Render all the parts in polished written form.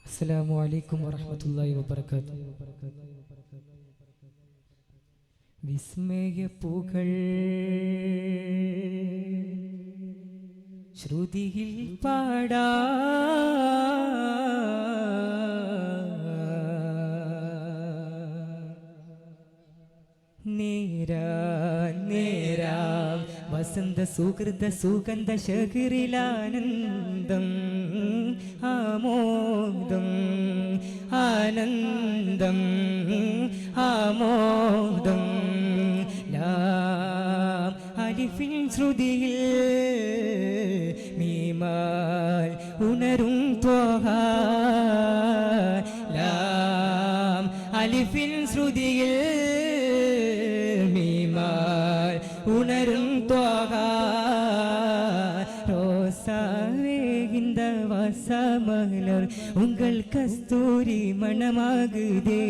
السلام عليكم ورحمة الله وبركاته. വിസ്മയപ്പൂകൾ ശ്രുതിയിൽ പാടാ നേരാ നേരാ വസന്ത സുഹൃത സുഗന്ധ ശഹരിലാനന്ദം ആമോദം ആനന്ദം ആമോദം ലാം അലിഫിൻ ശ്രുതിയിൽ മീമാൽ ഉണരും ത്വഹ ലാം അലിഫിൻ ശ്രുതിയിൽ മീമാൽ ഉണരും ത്വഹ ரோசாவே இந்த வாசமலர் உங்கள் கஸ்தூரி மணமாகுதே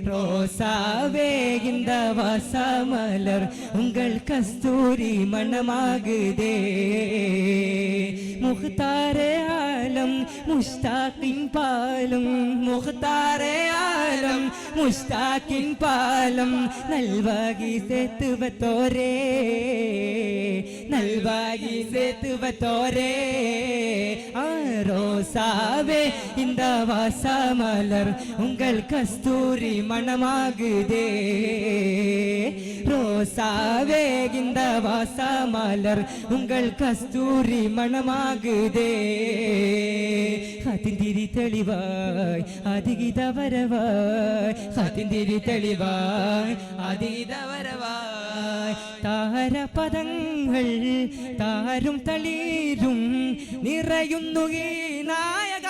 ரோசாவே இந்த வாசமலர் உங்கள் கஸ்தூரி மணமாகுதே முഖ്താരെ ആലം മുസ്താഖിൻ പാലം മുഖ്താരെ ആലം മുസ്താഖിൻ പാലം നൽവാഗി സേത്തുവത്തോരേ നൽവാഗി സേത്തുവത്തോരേ ரோசாவே இந்த வாசமலர் உங்கள் கஸ்தூரி மணமாகுதே ரோசாவே இந்த வாசமலர் உங்கள் கஸ்தூரி மணமாகுதே അതിന്തിരി തെളിവായി അതിഗീത വരവായി അതിന്തിരി തെളിവായി അതിഗീത വരവായി താരപദങ്ങൾ താരും തളീരും നിറയുന്നു ഈ നായക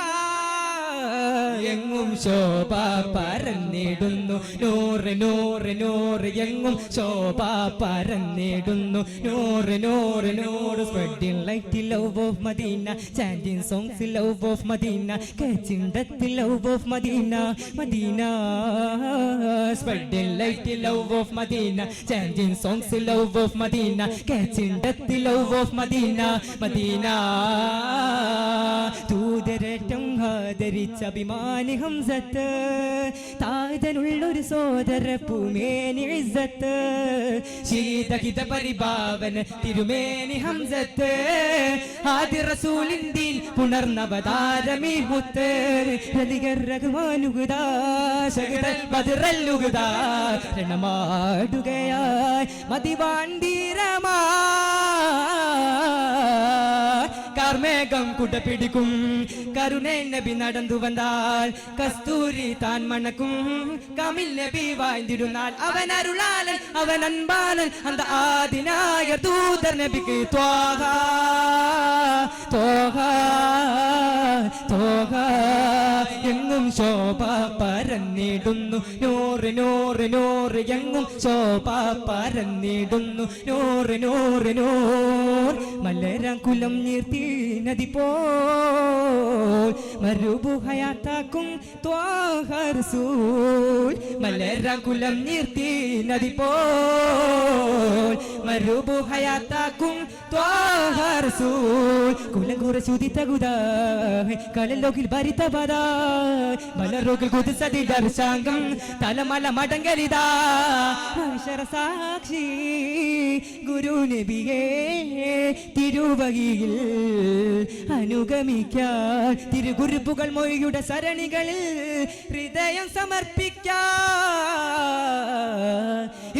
എങ്ങും ശോഭ പരന്നിടുന്നു നൂറ് നൂറ് നൂറ് എങ്ങും ശോഭ പരന്നിടുന്നു നൂറ് നൂറ് നൂറ് spreading light love of Medina chanting songs love of Medina catching death love of Medina Medina spreading light love of Medina changing songs love of Medina catching death love of Medina Medina തൂതരറ്റം ആദരിച്ച അഭിമാനി ഹംസത്ത് താതനുള്ളൊരു സോദര പൂമേനി ഇസ്സത്ത് ശീതഹിത പരിഭാവന തിരുമേനി ഹംസത്ത് ആദി റസൂലിൻ ദീൻ പുനർനവതാരമി മുത്ത് റലിഗർ റഹ്മാനുഗുദാ ശഗദൽ ബദറല്ലുഗുദാ രണമാടുകയായി മതിവാണ്ടീരമാ കാർമേഘം കുടപിടിക്കും കരുണേ നബി നടന്നു വന്നാൽ കസ്തൂരി താൻ മണക്കും കമിൽ നബി വാഴ്ന്നിടുന്നാൽ അവൻ അരുളാലൻ അവൻ അൻപാലൻ അന്ത ആദിനായ ദൂതർ നബിക്ക് ത്വാഹ ത്വാഹ ത്വാഹ എങ്ങും ശോഭ പരന്നിടുന്നു നൂറ് നൂറ് നൂറ് എങ്ങും ശോഭ പരന്നിടുന്നു നൂറ് നൂറ് നൂറ് മലരാകുലം നീർത്തി നദി പോൽ മരുഭു ഹയാത്താക്കും ത്വാഹ റസൂൽ മലരാകുലം നീർത്തി നദി പോൽ മരുഭു ഹയാത്താക്കും ത്വാഹ റസൂൽ കുലങ്കുറ ശുദ്ധി തകുതാ കടലോകിൽ ഭരിത പദാ മലരോകിൽ കുതിസതി ദർശാംഗം തലമല മടങ്കലിതാ അക്ഷര സാക്ഷി ഗുരു നബിയേ തിരുവകിയിൽ അനുഗമിക്കാൻ തിരുകുറിപ്പുകൾ മൊഴിയുടെ സരണികളിൽ ഹൃദയം സമർപ്പിക്കാൻ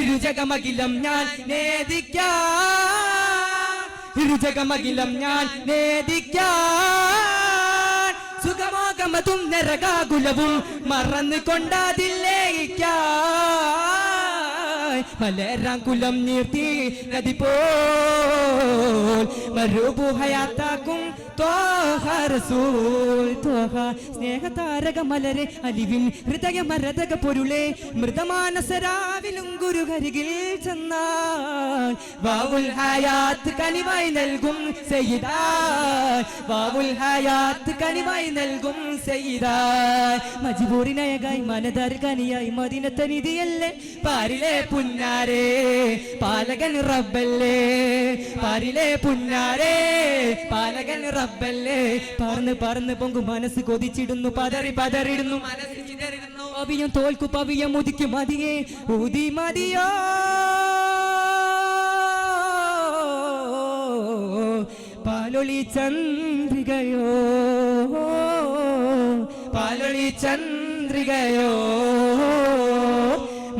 ഇരുജഗമകിലം ഞാൻ നേദിക്കാൻ ഇരുജഗമകിലം ഞാൻ നേദിക്കാൻ സുഖമോകമതും നരകാകുലവും മറന്നു കൊണ്ടാതില്ലേക്കാൻ മലരാകുലം നീർത്തി നദി പോൽ മരുഭു ഹയാത്താക്കും ത്വാഹ റസൂൽ ത്വാഹ സ്നേഹതാരക മലരെ അലിവിൻ ഹൃദയ മരതക പൊരുളെ മൃതമാനസരാവിലും ഗുരുകരികിൽ ചെന്നാൽ വാവുൽ ഹയാത്ത് കനിവായി നൽകും സയ്യിദാ വാവുൽ ഹയാത്ത് കനിവായി നൽകും സയ്യിദാ മജ്ബൂറിനായകായി മനദാർ കനിയായി മദീനത്തെ നിധിയല്ലേ പാരിലെ പുന്നാരേ പാലകൻ റബ്ബല്ലേ പാരിലെ പുന്നാരേ പാലകൻ റബ്ബ് റബ്ബല്ലേ പറന്ന് പറന്ന് പൊങ്കു മനസ്സ് കൊതിച്ചിടുന്നു പതറി പതറിടുന്നു മനസ്സ് ചിതറിടുന്നു പവിയം തോൽക്കു പവിയം ഉദിക്കു മതിയേ ഉതി മതിയോ പാലൊളി ചന്ദ്രികയോ പാലൊളി ചന്ദ്രികയോ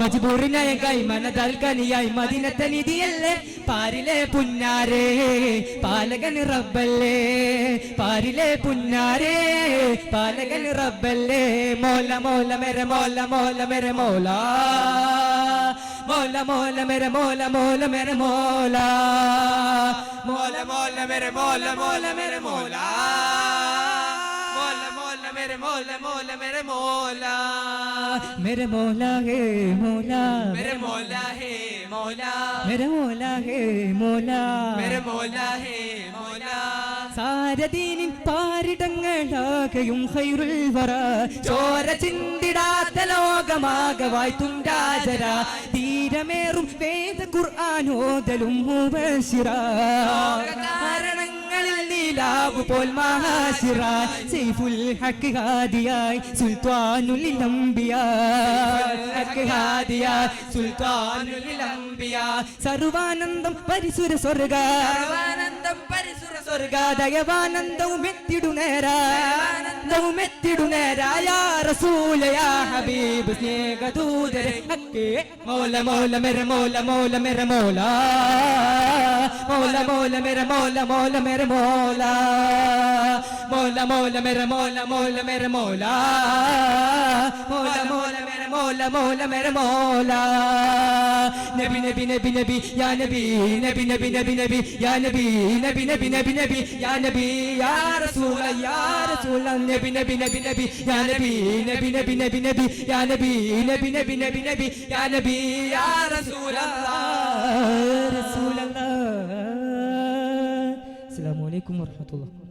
മജ്ബൂറിനായ കൈ മനതൽക്കനിയായി മദിനത്തെ നിധിയല്ലേ പാരിലെ പുന്നാരേ പാലകൻ റബ്ബല്ലേ പാരിലെ പുന്നാരേ പാലകൻ റബ്ബല്ലേ മോല മോല മേരെ മോല മോല മേരെ മോല മോല മോല മേരെ മോല മോല മേരെ മോല മോല മോല മേരെ മോല മോല മേരെ മോല मेरे मौला मौला मेरे मौला मेरे मौला है मौला मेरे मौला है मौला मेरे मौला है मौला मेरे मौला है मौला സാരദീനിൻ പാരിടങ്ങളാകയും ഖൈറുൽ വറ ചോര ചിന്തിടാത്ത ലോകമാകവായി തുണ്ടാജര തീരമേറും വേദ ഖുർആനോദലും മുബശിറ കാരണങ്ങളിൽ നീലാവ് പോൽ മഹാശിറ സൈഫുൽ ഹഖ് ഹാദിയായി സുൽത്താനുൽ അംബിയാ ഹഖ് ഹാദിയായി സുൽത്താനുൽ അംബിയാ സർവാനന്ദം പരിസുര സ്വർഗ സർവാനന്ദം പരിസുര സ്വർഗ ദയവാനന്ദവും എത്തിടുന്നേരാ യാ റസൂല യാ ഹബീബ് സ്നേഹദൂതരെ ഹക്കേ മൗല മൗല മേരെ മൗല മൗല മേരെ മൗല മൗല മൗല മേരെ മൗല മൗല മേരെ മൗല മൗല മൗല മേരെ മൗല മൗല മേരെ മൗല മൗല മൗല മേരെ മൗല മൗല മേരെ മൗല നബി നബി നബി നബി യാ നബി നബി നബി നബി നബി യാ നബി നബി നബി നബി നബി യാ നബി യാ റസൂല നബി നബി നബി നബി യാ നബി നബി നബി നബി നബി യാ നബി നബി നബി നബി നബി യാ നബി യാ റസൂലല്ലാഹ് അസ്സലാമു അലൈക്കും വറഹ്മത്തുള്ളാഹി